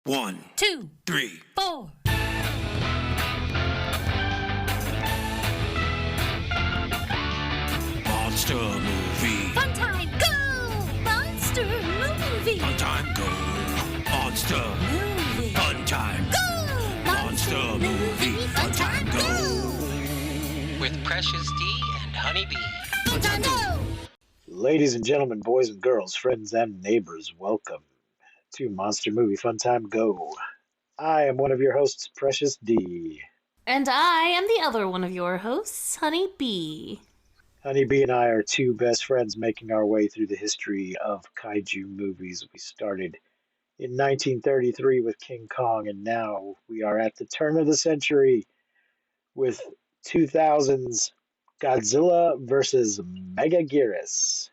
1, 2, 3, 4. Monster movie. Fun time, go! Monster movie. Fun time, go. Monster. Movie. Fun time. Go! Monster movie. Fun time, go. With Precious D and Honeybee. Fun time, go! Ladies and gentlemen, boys and girls, friends and neighbors, welcome to Monster Movie Fun Time Go. I am one of your hosts, Precious D. And I am the other one of your hosts, Honey B. Honey B and I are two best friends making our way through the history of kaiju movies. We started in 1933 with King Kong, and now we are at the turn of the century with 2000's Godzilla versus Megaguirus.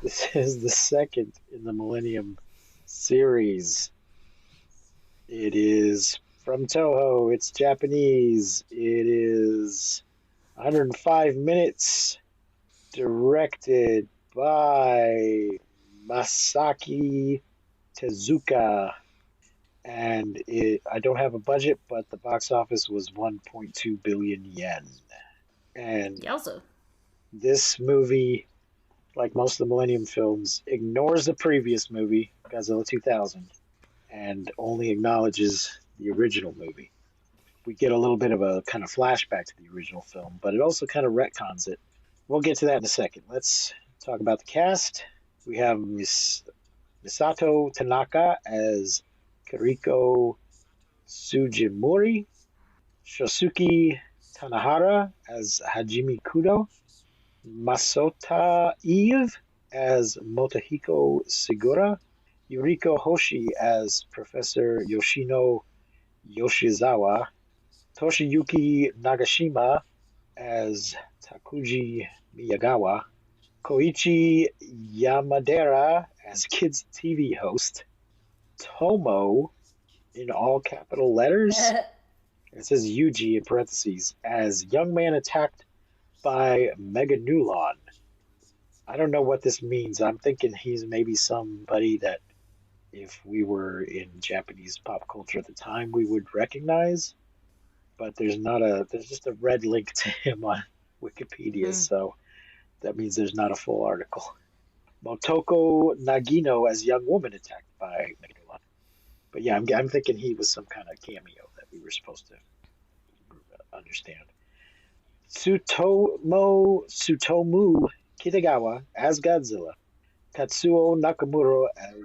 This is the second in the Millennium series. It is from Toho. It's Japanese. It is 105 minutes. Directed by Masaki Tezuka. And I don't have a budget, but the box office was 1.2 billion yen. And Yowza. this movie, like most of the Millennium films, ignores the previous movie, Godzilla 2000, and only acknowledges the original movie. We get a little bit of a kind of flashback to the original film, but it also kind of retcons it. We'll get to that in a second. Let's talk about the cast. We have Misato Tanaka as Kiriko Sugimori, Shosuke Tanahara as Hajime Kudo, Masota Eve as Motohiko Segura, Yuriko Hoshi as Professor Yoshino Yoshizawa, Toshiyuki Nagashima as Takuji Miyagawa, Koichi Yamadera as Kids TV host, Tomo in all capital letters. It says Yuji in parentheses as young man attacked by Megaguirus. I don't know what this means. I'm thinking he's maybe somebody that if we were in Japanese pop culture at the time we would recognize, but there's just a red link to him on Wikipedia, so that means there's not a full article. Motoko Nagino as young woman attacked by Megaguirus. But yeah, I'm thinking he was some kind of cameo that we were supposed to understand. Tsutomu Kitagawa as Godzilla. Katsuo Nakamura as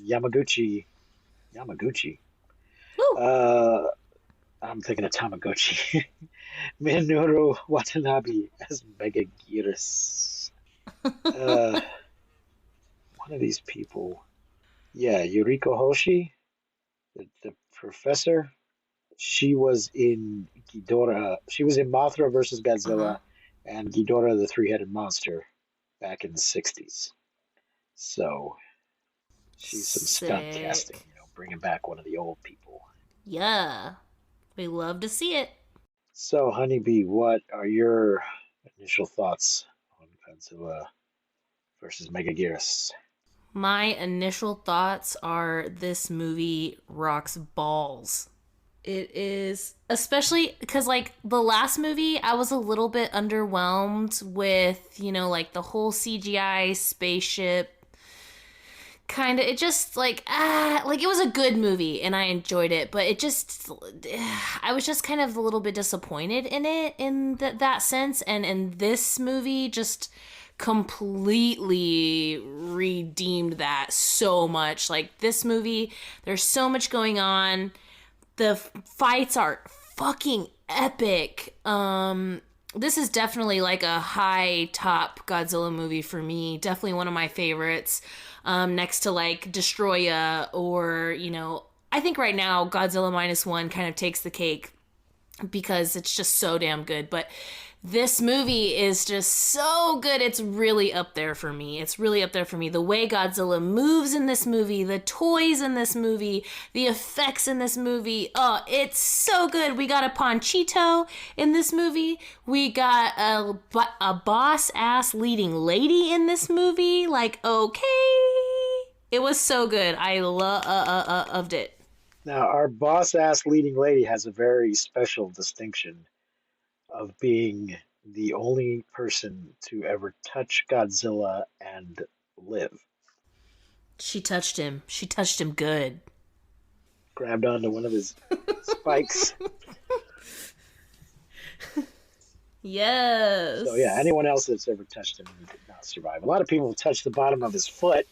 Yamaguchi. I'm thinking of Tamagotchi. Minoru Watanabe as Megaguirus. One of these people. Yeah, Yuriko Hoshi, the professor. She was in Ghidorah. She was in Mothra versus Godzilla and Ghidorah the Three-Headed Monster back in the 60s. So she's some stunt casting, bringing back one of the old people. Yeah, we love to see it. So, Honeybee, what are your initial thoughts on Godzilla versus Megaguirus? My initial thoughts are this movie rocks balls. It is, especially because, like, the last movie, I was a little bit underwhelmed with, the whole CGI spaceship kind of, it just, it was a good movie, and I enjoyed it, but I was just kind of a little bit disappointed in it, in that sense, and in this movie, just completely redeemed that so much. Like, this movie, there's so much going on. The fights are fucking epic. This is definitely like a high top Godzilla movie for me. Definitely one of my favorites. Next to like Destroya or, I think right now Godzilla -1 kind of takes the cake because it's just so damn good. But this movie is just so good. It's really up there for me. The way Godzilla moves in this movie, the toys in this movie, the effects in this movie. Oh, it's so good. We got a Ponchito in this movie. We got a boss-ass leading lady in this movie. Like, okay. It was so good. I loved it. Now, our boss ass leading lady has a very special distinction of being the only person to ever touch Godzilla and live. She touched him. She touched him good. Grabbed onto one of his spikes. Yes. So yeah, anyone else that's ever touched him did not survive. A lot of people touched the bottom of his foot.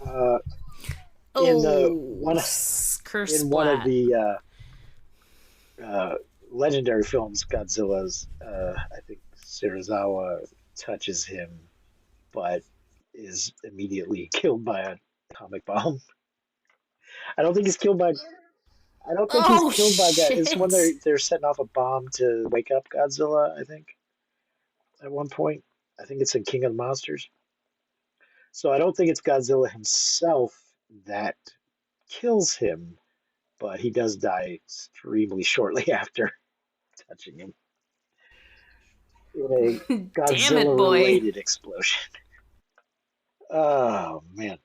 Uh, in the one curse in one of splat. the legendary films, Godzilla's, I think Serizawa touches him, but is immediately killed by a atomic bomb. I don't think he's killed by. I don't think he's Oh killed by that. It's when shit. they're setting off a bomb to wake up Godzilla. I think at one point. I think it's in King of the Monsters. So I don't think it's Godzilla himself that kills him, but he does die extremely shortly after touching him in a Damn it, boy. Godzilla-related explosion. Oh man!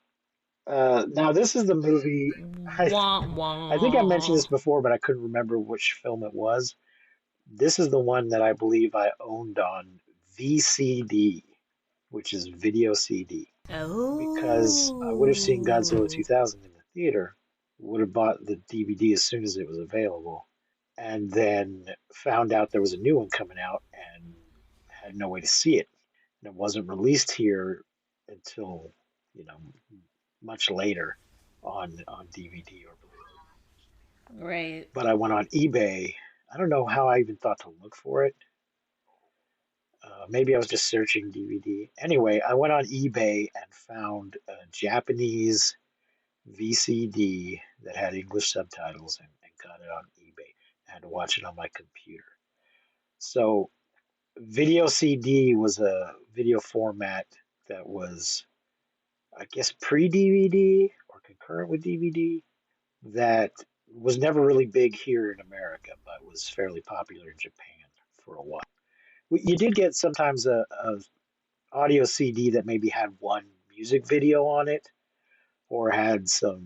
Now this is the movie. I, Wah I think I mentioned wah. this before, but I couldn't remember which film it was. This is the one that I believe I owned on VCD, which is video CD, because I would have seen Godzilla Oh. 2000 in the theater, would have bought the DVD as soon as it was available, and then found out there was a new one coming out and had no way to see it. And it wasn't released here until, you know, much later on DVD or Blu-ray. Right. But I went on eBay. I don't know how I even thought to look for it. Maybe I was just searching DVD. Anyway, I went on eBay and found a Japanese VCD that had English subtitles and got it on eBay. I had to watch it on my computer. So, video CD was a video format that was, I guess, pre DVD or concurrent with DVD that was never really big here in America, but was fairly popular in Japan for a while. You did get sometimes a audio CD that maybe had one music video on it or had some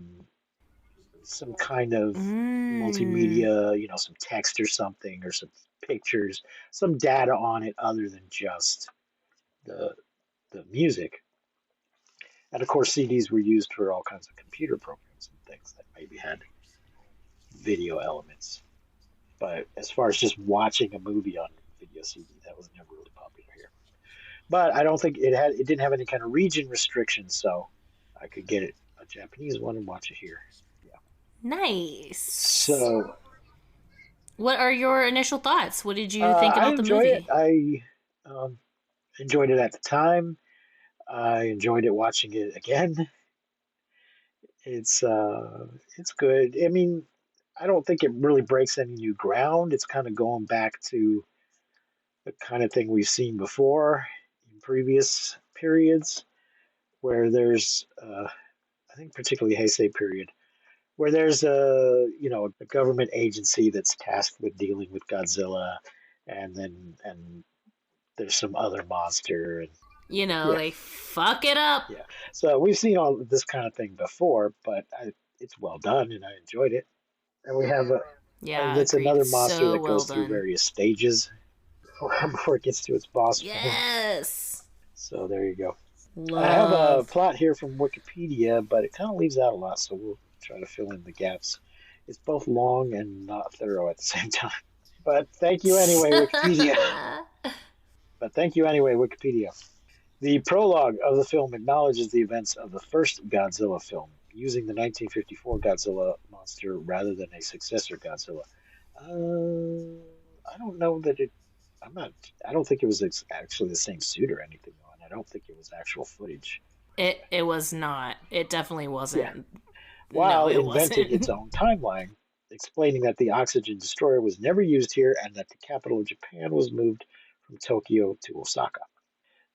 kind of Mm. multimedia, some text or something or some pictures, some data on it other than just the the music. And of course, CDs were used for all kinds of computer programs and things that maybe had video elements. But as far as just watching a movie on video CD, that was never really popular here. But I don't think it didn't have any kind of region restrictions, so I could get it a Japanese one and watch it here. Yeah. Nice. So What are your initial thoughts? What did you think I about the enjoy it. movie? I um, enjoyed it at the time. I enjoyed it watching it again. It's uh, it's good. I mean, I don't think it really breaks any new ground. It's kind of going back to the kind of thing we've seen before in previous periods, where there's, I think particularly Heisei period, where there's a government agency that's tasked with dealing with Godzilla, and there's some other monster, and yeah, They fuck it up. yeah. So we've seen all this kind of thing before, but it's well done, and I enjoyed it. And we have Yeah, that's agreed. another monster So that well goes through done. various stages before it gets to its boss form. Yes. So there you go. I have a Love. plot here from Wikipedia, but it kind of leaves out a lot, so we'll try to fill in the gaps. It's both long and not thorough at the same time. But thank you anyway, Wikipedia. But thank you anyway, Wikipedia. The prologue of the film acknowledges the events of the first Godzilla film, using the 1954 Godzilla monster rather than a successor Godzilla. I don't know that it. I'm not. I don't think it was actually the same suit or anything. And I don't think it was actual footage. It was not. It definitely Yeah, wasn't. No, while it inventing its wasn't. own timeline, explaining that the oxygen destroyer was never used here and that the capital of Japan was moved from Tokyo to Osaka.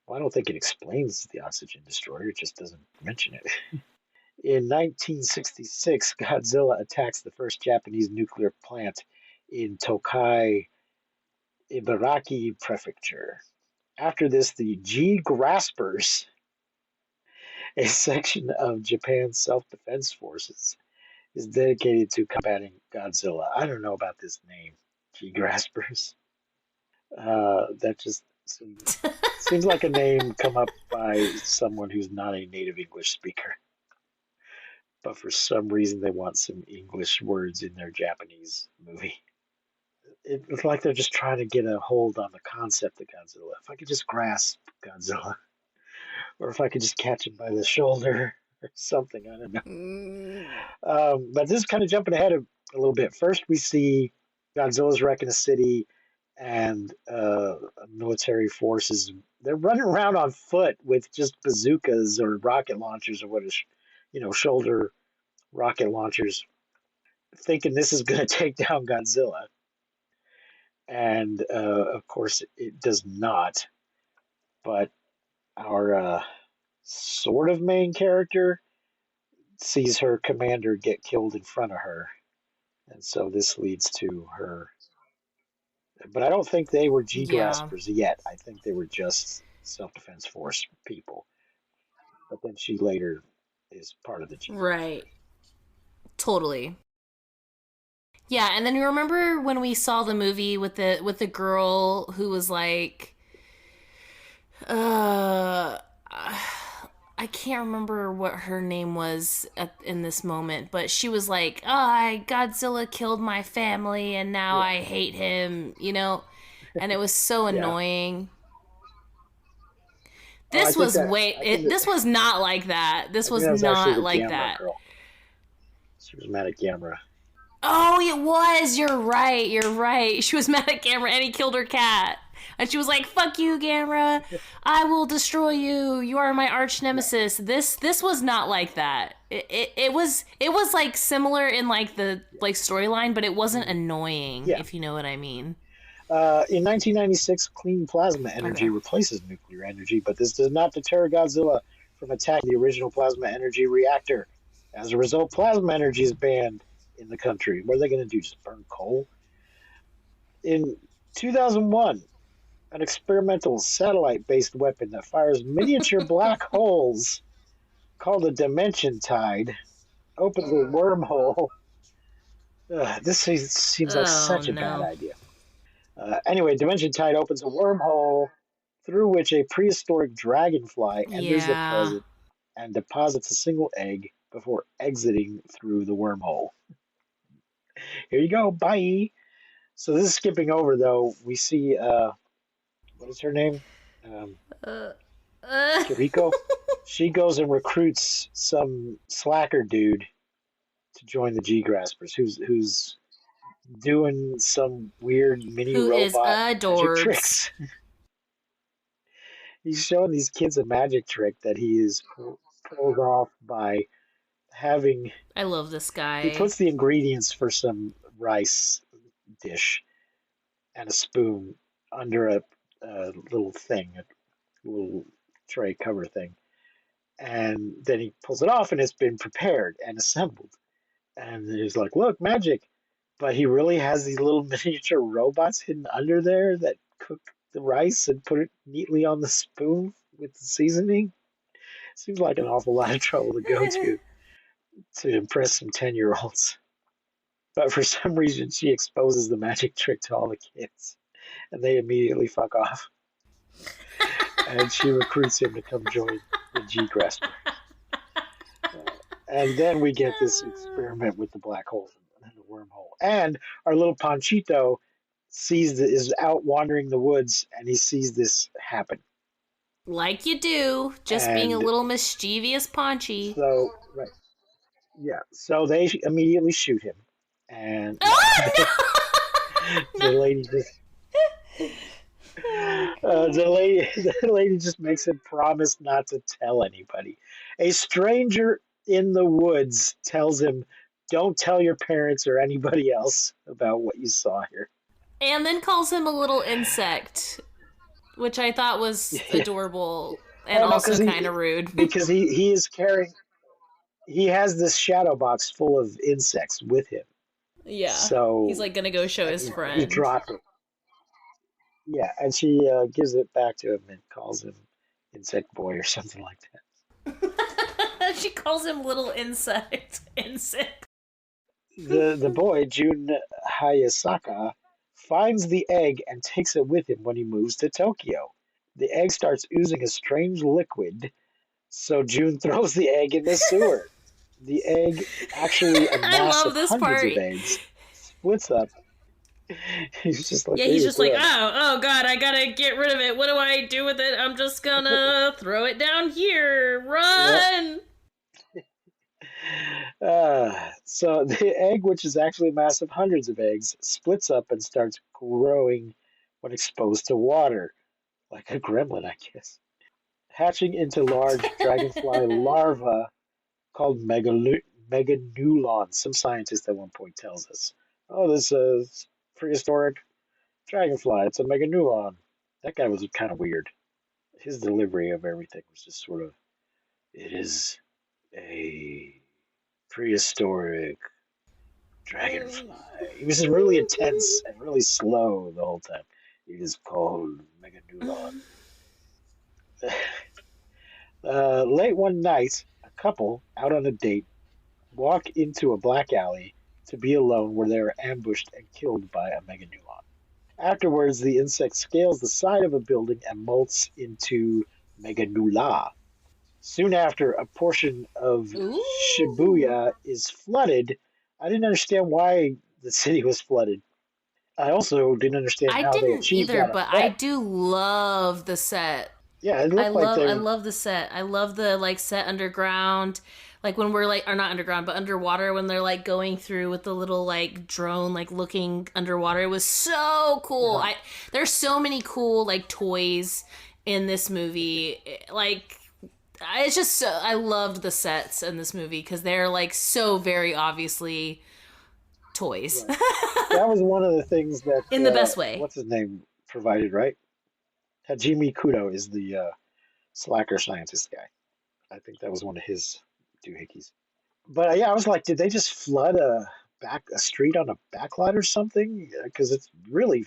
Well, I don't think it explains the oxygen destroyer, it just doesn't mention it. In 1966, Godzilla attacks the first Japanese nuclear plant in Tokai, Ibaraki Prefecture. After this, the G Graspers A section of Japan's self-defense forces is dedicated to combating Godzilla. I don't know about this name, G Graspers. That just seems like a name come up by someone who's not a native English speaker. But for some reason, they want some English words in their Japanese movie. It's like they're just trying to get a hold on the concept of Godzilla. If I could just grasp Godzilla, or if I could just catch him by the shoulder, or something, I don't know. But this is kind of jumping ahead a little bit. First, we see Godzilla's wrecking a city, and military forces. They're running around on foot with just bazookas or rocket launchers or what is, shoulder rocket launchers, thinking this is going to take down Godzilla. And of course, it does not. But our sort of main character sees her commander get killed in front of her. And so this leads to her. But I don't think they were G Yeah. graspers yet. I think they were just self defense force people. But then she later is part of the G. Right. Totally. Yeah, and then you remember when we saw the movie with the girl who was like, I can't remember what her name was in this moment, but she was like, "Oh, Godzilla killed my family, and now I hate him," and it was so Yeah. annoying. Oh, I This think was that way. I think that, This was not like that. I This think was that was actually not the like Gamera that. girl. She was mad at Gamera. Oh, it was. You're right. You're right. She was mad at Gamera, and he killed her cat. And she was like, "Fuck you, Gamera. I will destroy you. You are my arch nemesis." This was not like that. It was like similar in like the like storyline, but it wasn't annoying, Yeah. if you know what I mean. In 1996, clean plasma energy Okay. replaces nuclear energy, but this does not deter Godzilla from attacking the original plasma energy reactor. As a result, plasma energy is banned in the country. What are they going to do? Just burn coal? In 2001, an experimental satellite based weapon that fires miniature black holes called a dimension tide opens a wormhole. This seems like Oh such a bad no. idea. Anyway, Dimension Tide opens a wormhole through which a prehistoric dragonfly enters the Yeah. present and deposits a single egg before exiting through the wormhole. Here you go, bye. So this is skipping over though. We see what is her name? Um, Uh, uh, Kiriko. She goes and recruits some slacker dude to join the G Graspers, who's doing some weird mini who is robot magic adorbs. tricks. He's showing these kids a magic trick that he is pulled off by having. I love this He guy. puts the ingredients for some rice dish and a spoon under a little thing, a little tray cover thing, and then he pulls it off, and it's been prepared and assembled. And he's like, "Look, magic!" But he really has these little miniature robots hidden under there that cook the rice and put it neatly on the spoon with the seasoning. Seems like an awful lot of trouble to go to impress some 10-year-olds. But for some reason, she exposes the magic trick to all the kids, and they immediately fuck off. And she recruits him to come join the G Grasper. And then we get this experiment with the black hole and the wormhole. And our little Panchito is out wandering the woods, and he sees this happen. Like you do, just being a And little mischievous Paunchy. so, right, yeah. So they immediately shoot him, and Oh the lady just the lady just makes him promise not to tell anybody. A stranger in the woods tells him, "Don't tell your parents or anybody else about what you saw here." And then calls him a little insect, which I thought was Yeah. adorable and Oh no, also kind of rude. because he is carrying he has this shadow box full of insects with him. Yeah. So He's like gonna go show his he friend. dropped it. Yeah, and she gives it back to him and calls him Insect Boy or something like that. She calls him little insect. Insect. The boy, Jun Hayasaka, finds the egg and takes it with him when he moves to Tokyo. The egg starts oozing a strange liquid, so June throws the egg in the sewer. The egg, actually a I mass love of this hundreds part. of eggs, splits up. He's just like, Yeah, he's "Ew, just like, gross." oh god, I gotta get rid of it. What do I do with it? I'm just gonna throw it down here. Yep. Run! So the egg, which is actually a mass of hundreds of eggs, splits up and starts growing when exposed to water, like a gremlin, I guess. Hatching into large dragonfly larvae called meganulons. Some scientist at one point tells us, "Oh, this is prehistoric dragonfly. It's a meganulon." That guy was kind of weird. His delivery of everything was just sort of, "It is a prehistoric dragonfly." He was just really intense and really slow the whole time. It is called meganulon. Late one night, a couple out on a date walk into a black alley to be alone where they are ambushed and killed by a meganulon. Afterwards, the insect scales the side of a building and molts into meganula. Soon after, a portion of Ooh. Shibuya is flooded. I didn't understand why the city was flooded. I also didn't understand I how they didn't achieved either, that but I effect. do love the set. Yeah, it looked like they I were. love the set. I love the like set underground. Like when we're like or not underground, but underwater when they're like going through with the little like drone like looking underwater. It was so cool. Uh, There's so many cool like toys in this movie. Like it's just so I loved the sets in this movie because they're like so very obviously toys right. That was one of the things that in the best way. what's his name provided, right? Hajime Kudo is the slacker scientist guy. I think that was one of his doohickeys. But yeah, I was like, did they just flood a street on a backlot or something? Because it's really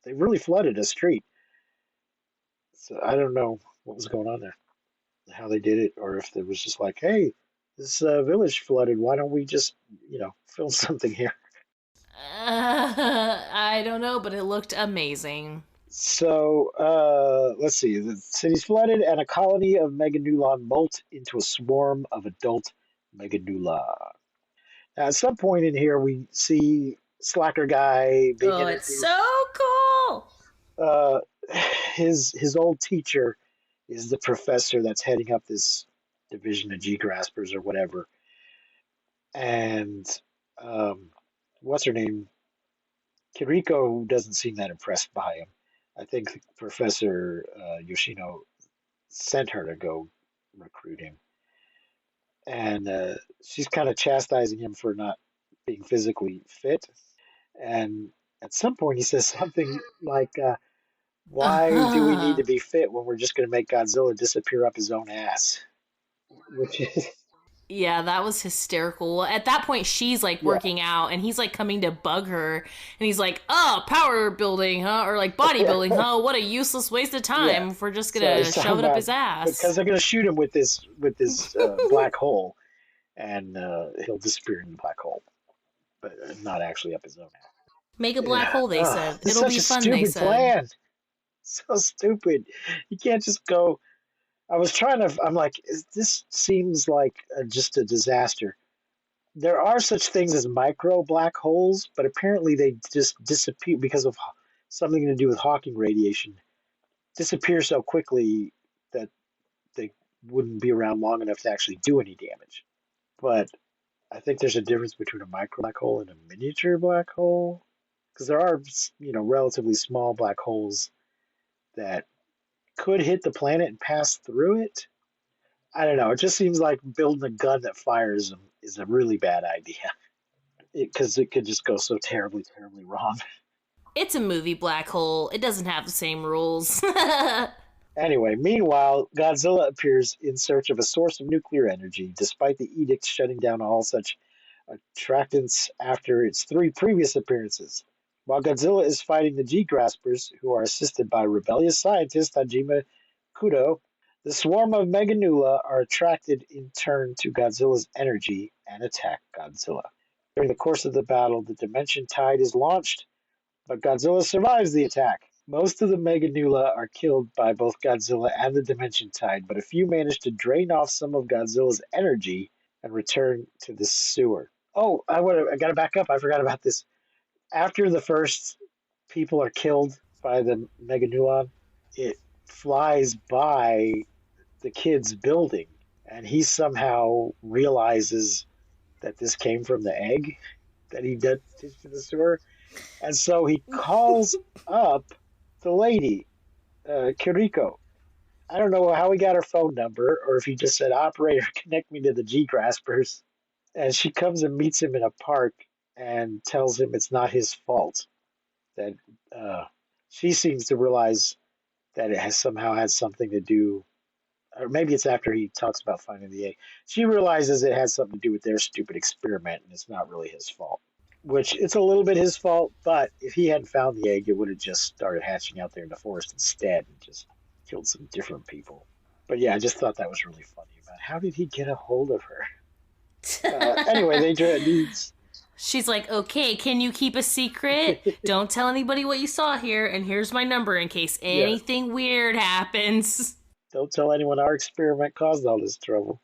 they really flooded a street. So I don't know what was going on there, how they did it, or if it was just like, hey, this village flooded. Why don't we just film something here? I don't know, but it looked amazing. So let's see. The city's flooded, and a colony of Meganulon molt into a swarm of adult Meganula. Now, at some point in here, we see Slacker Guy being Oh, it's introduced. so cool. Uh, his old teacher is the professor that's heading up this division of G graspers or whatever, and um, what's her name? Kiriko doesn't seem that impressed by him. I think Professor Yoshino sent her to go recruit him, and she's kind of chastising him for not being physically fit. And at some point, he says something like, "Why do we need to be fit when we're just going to make Godzilla disappear up his own ass?" Which is, Yeah, that was hysterical. At that point, she's like yeah, working out, and he's like coming to bug her, and he's like, "Oh, power building, huh? Or like bodybuilding, huh? What a useless waste of yeah. time if we're just So gonna he's talking shove it up about his because ass." they're going to shoot him with this black hole, and he'll disappear in the black hole, but not actually up his own ass. Make a black Yeah. hole, they Ugh, said. it's It'll such be a fun, they stupid said. plan. So stupid. You can't just go. I was trying to. I'm like, this seems like just a disaster. There are such things as micro black holes, but apparently they just disappear because of something to do with Hawking radiation. Disappear so quickly that they wouldn't be around long enough to actually do any damage. But I think there's a difference between a micro black hole and a miniature black hole, because there are, relatively small black holes that could hit the planet and pass through it. I don't know. It just seems like building a gun that fires them is a really bad idea because it could just go so terribly, terribly wrong. It's a movie black hole. It doesn't have the same rules. Anyway, meanwhile, Godzilla appears in search of a source of nuclear energy, despite the edict shutting down all such attractants after its three previous appearances. While Godzilla is fighting the G Graspers, who are assisted by rebellious scientist Hajime Kudo, The swarm of Meganula are attracted in turn to Godzilla's energy and attack Godzilla. During the course of the battle, the Dimension Tide is launched, but Godzilla survives the attack. Most of the Meganula are killed by both Godzilla and the Dimension Tide, but a few manage to drain off some of Godzilla's energy and return to the sewer. Oh, I gotta back up. I forgot about this. After the first people are killed by the Meganulon, it flies by the kid's building, and he somehow realizes that this came from the egg that he did to the sewer, and so he calls up the lady, Kiriko. I don't know how he got her phone number, or if he just said, "Operator, connect me to the G Graspers." And she comes and meets him in a park and tells him it's not his fault. That she seems to realize that it has somehow had something to do, or maybe it's after he talks about finding the egg. She realizes it has something to do with their stupid experiment, and it's not really his fault. Which it's a little bit his fault, but if he hadn't found the egg, it would have just started hatching out there in the forest instead and just killed some different people. But yeah, I just thought that was really funny about how did he get a hold of her? Anyway, She's like, okay, can you keep a secret? Don't tell anybody what you saw here, and here's my number in case anything weird happens. Don't tell anyone our experiment caused all this trouble.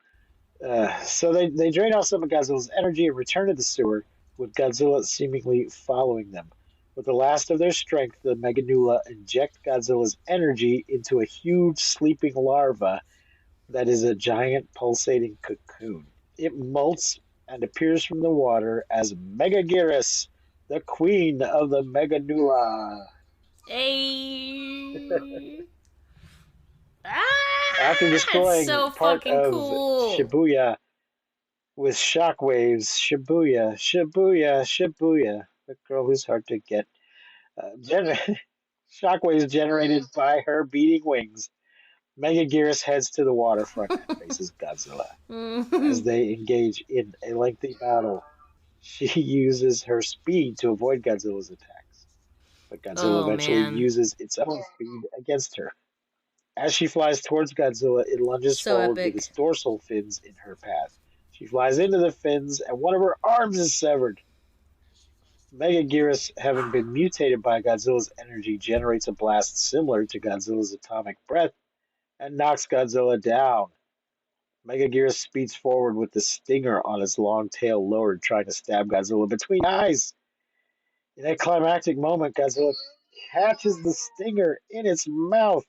So they drain off some of Godzilla's energy and return to the sewer, with Godzilla seemingly following them. With the last of their strength, the Meganula inject Godzilla's energy into a huge sleeping larva that is a giant pulsating cocoon. It molts and appears from the water as Megaguirus, the queen of the Meganula. Hey. After destroying so part of cool. Shibuya with shockwaves, Shibuya, Shibuya, Shibuya, the girl who's hard to get. Shockwaves generated by her beating wings. Megaguirus heads to the waterfront and faces Godzilla. As they engage in a lengthy battle, she uses her speed to avoid Godzilla's attacks. But Godzilla eventually uses its own speed against her. As she flies towards Godzilla, it lunges forward with its dorsal fins in her path. She flies into the fins, and one of her arms is severed. Megaguirus, having been mutated by Godzilla's energy, generates a blast similar to Godzilla's atomic breath and knocks Godzilla down. Megaguirus speeds forward with the stinger on its long tail lowered, trying to stab Godzilla between eyes. In a climactic moment, Godzilla catches the stinger in its mouth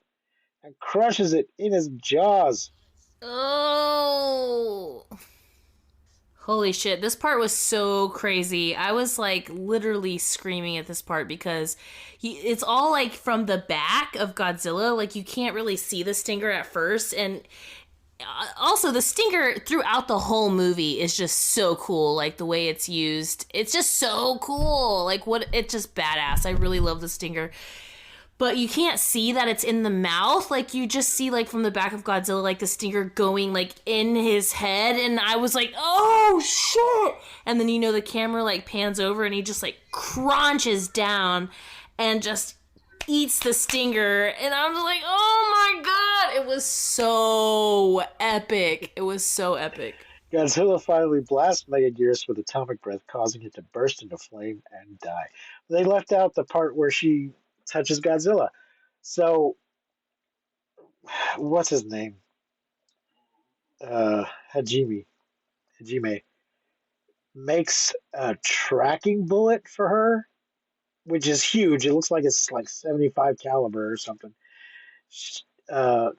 and crushes it in his jaws. Oh. Holy shit, this part was so crazy. I was like literally screaming at this part because it's all like from the back of Godzilla. Like you can't really see the stinger at first. And also the stinger throughout the whole movie is just so cool. Like the way it's used. It's just so cool. Like it's just badass. I really love the stinger. But you can't see that it's in the mouth. Like, you just see, like, from the back of Godzilla, like, the stinger going, like, in his head. And I was like, oh, shit! And then, the camera, like, pans over and he just, like, crunches down and just eats the stinger. And I was like, oh, my God! It was so epic. It was so epic. Godzilla finally blasts Megaguirus with atomic breath, causing it to burst into flame and die. They left out the part where she touches Godzilla. So, what's his name? Hajime makes a tracking bullet for her, which is huge. It looks like it's like 75 caliber or something. The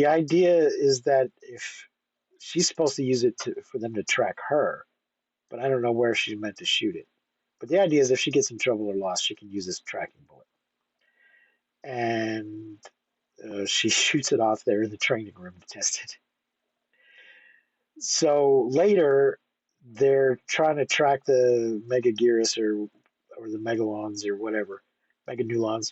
idea is that if she's supposed to use it for them to track her, but I don't know where she's meant to shoot it. But the idea is if she gets in trouble or lost, she can use this tracking bullet. And she shoots it off there in the training room to test it. So later, they're trying to track the Megaguirus or the Megalons or whatever, Meganulons.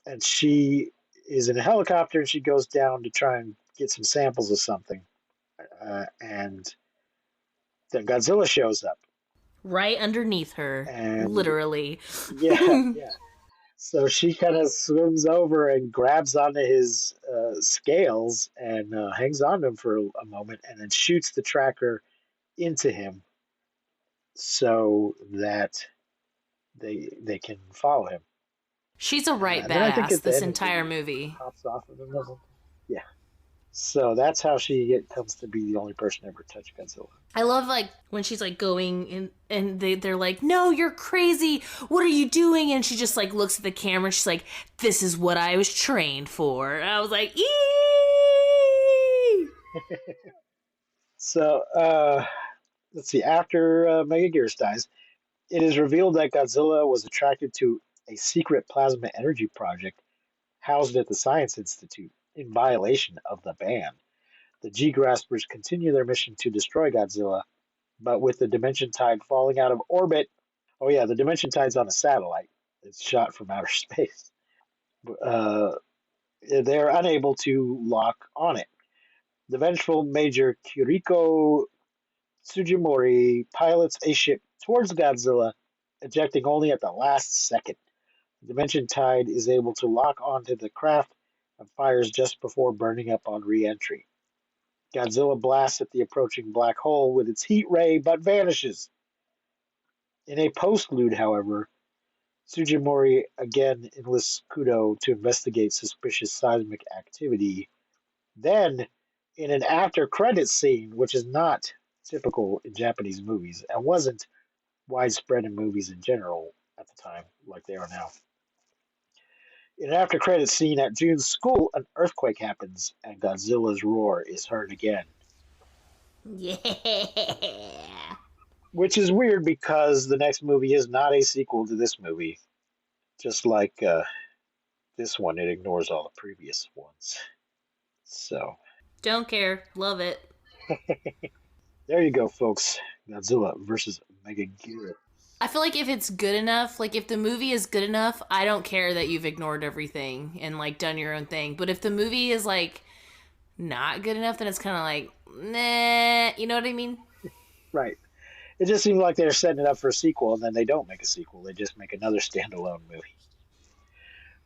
And she is in a helicopter and she goes down to try and get some samples of something. And then Godzilla shows up. Right underneath her, and, literally. Yeah. So she kind of swims over and grabs onto his scales and hangs on to him for a moment, and then shoots the tracker into him so that they can follow him. She's a right And then I think badass at the this end of the entire movie, movie. hops off of him. Or something. Yeah. So that's how comes to be the only person to ever touch Godzilla. I love like when she's like going in and they're like, "No, you're crazy. What are you doing?" And she just like looks at the camera and she's like, "This is what I was trained for." And I was like, "Eee!" So let's see. After Megaguirus dies, it is revealed that Godzilla was attracted to a secret plasma energy project housed at the Science Institute in violation of the ban. The G-Graspers continue their mission to destroy Godzilla, but with the Dimension Tide falling out of orbit. Oh yeah, the Dimension Tide's on a satellite. It's shot from outer space. Uh, they're unable to lock on it. The vengeful Major Kiriko Tsujimori pilots a ship towards Godzilla, ejecting only at the last second. The Dimension Tide is able to lock onto the craft and fires just before burning up on re-entry. Godzilla blasts at the approaching black hole with its heat ray, but vanishes. In a postlude, however, Tsujimori again enlists Kudo to investigate suspicious seismic activity. Then, in an after-credits scene, which is not typical in Japanese movies and wasn't widespread in movies in general at the time, like they are now. In an after-credits scene at June's school, an earthquake happens and Godzilla's roar is heard again. Yeah. Which is weird because the next movie is not a sequel to this movie. Just like this one, it ignores all the previous ones. So, Don't care. Love it. there you go, folks. Godzilla versus Megaguirus. I feel like if it's good enough, like if the movie is good enough, I don't care that you've ignored everything and like done your own thing. But if the movie is like not good enough, then it's kind of like, nah, you know what I mean? Right. It just seems like they're setting it up for a sequel, and then they don't make a sequel. They just make another standalone movie,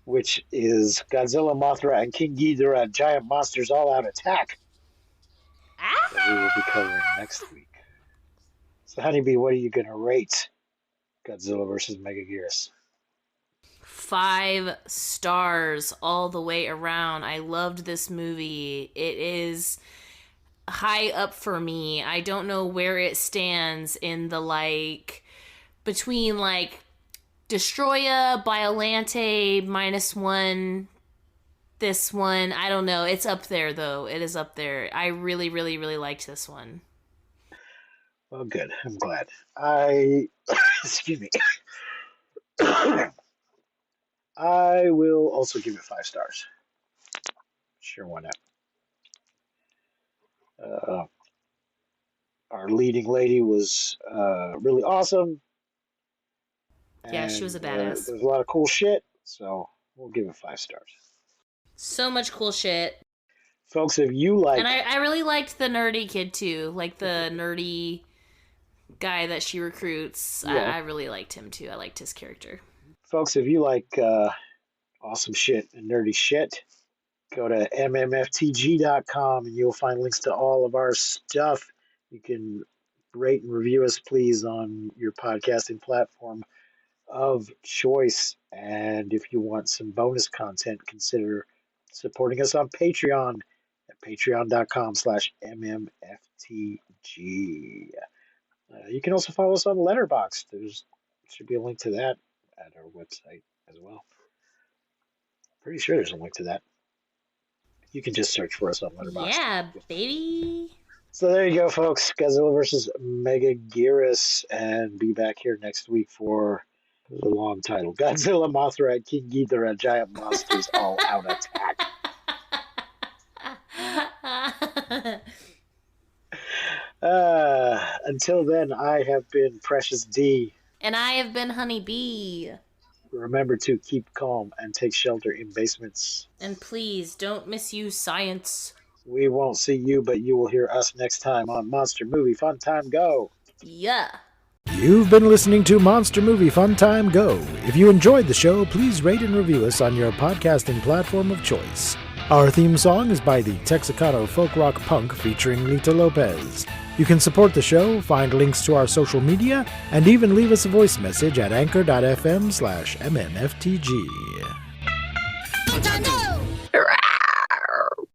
which is Godzilla, Mothra, and King Ghidorah, Giant Monsters All Out Attack, that we will be covering next week. So, Honeybee, what are you going to rate Godzilla versus Megaguirus? 5 stars all the way around. I loved this movie. It is high up for me. I don't know where it stands in the like between like Destroya, Biolante, -1, this one. I don't know. It's up there though. It is up there. I really, really, really liked this one. Well, good. I'm glad. Excuse me. I will also give it 5 stars. Sure, why not? Our leading lady was really awesome. Yeah, she was a badass. There's a lot of cool shit, so we'll give it 5 stars. So much cool shit. Folks, if you like... And I really liked the nerdy kid too. Like the nerdy guy that she recruits. Yeah. I really liked him too. I liked his character. Folks, if you like awesome shit and nerdy shit, go to mmftg.com and you'll find links to all of our stuff. You can rate and review us, please, on your podcasting platform of choice. And if you want some bonus content, consider supporting us on Patreon at patreon.com/mmftg. You can also follow us on Letterboxd. There should be a link to that at our website as well. Pretty sure there's a link to that. You can just search for us on Letterboxd. Yeah, baby. So there you go, folks. Godzilla versus Megaguirus, and be back here next week for the long title: Godzilla, Mothra, and King Ghidorah, Giant Monsters All Out Attack. Until then, I have been Precious D. And I have been Honey Bee. Remember to keep calm and take shelter in basements. And please don't misuse science. We won't see you, but you will hear us next time on Monster Movie Fun Time Go. Yeah. You've been listening to Monster Movie Fun Time Go. If you enjoyed the show, please rate and review us on your podcasting platform of choice. Our theme song is by the Texicano Folk Rock Punk featuring Lita Lopez. You can support the show, find links to our social media, and even leave us a voice message at anchor.fm/MMFTG. Fun time go!